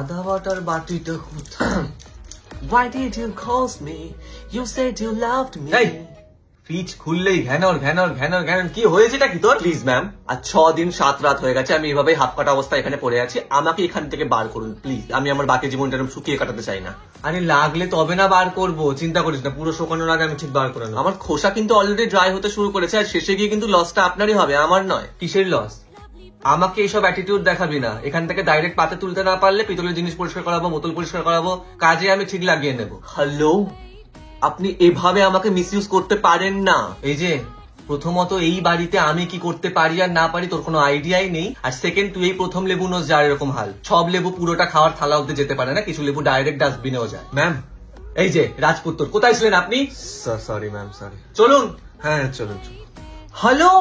আদা বাটার বাটিটা Why did you call me? You said you loved me. এই fridge খুললেই ঘ্যানর ঘ্যানর ঘ্যানর ঘ্যানর, কি হয়েছেটা কি তোর? প্লিজ ম্যাম, আর 6 দিন 7 রাত হয়ে গেছে আমি এভাবে হাফ কাটা অবস্থায় এখানে পড়ে আছি। আমাকে এখান থেকে বার করুন প্লিজ। আমি আমার বাকি জীবনটা এরকম শুকিয়ে কাটাতে চাই না। আরে লাগলে তবে না বার করবো, চিন্তা করিস না, পুরো শুকানোর আগে আমি ঠিক বার করে নেবো। আমার খোসা কিন্তু অলরেডি ড্রাই হতে শুরু করেছে, আর শেষে গিয়ে কিন্তু লসটা আপনারই হবে, আমার নয়। কিসের লস? আমাকে এইসব অ্যাটিটিউড দেখাবি না। এখান থেকে ডাইরেক্ট পাতে তুলতে না পারলে পিতলের জিনিস পরিষ্কার করাবো, বোতল পরিষ্কার করাবো, কাজে আমি ঠিক লাগিয়ে নেবো। হ্যালো, আপনি এভাবে আমাকে মিসইউজ করতে পারেন না। এই যে প্রথমত এই বাড়িতে আমি কি করতে পারি আর না পারি তোর কোনো আইডিয়াই নেই, আর সেকেন্ড তুই এই প্রথম লেবু নোস যার এরকম হাল। সব লেবু পুরোটা খাওয়ার থালা অব্দি যেতে পারে না, কিছু লেবু ডাইরেক্ট ডাস্টবিনেও যায়। ম্যাম, এই যে রাজপুত্তর, কোথায় ছিলেন আপনি? Sorry ma'am, sorry. চলুন। হ্যাঁ চলুন চলুন। হ্যালো,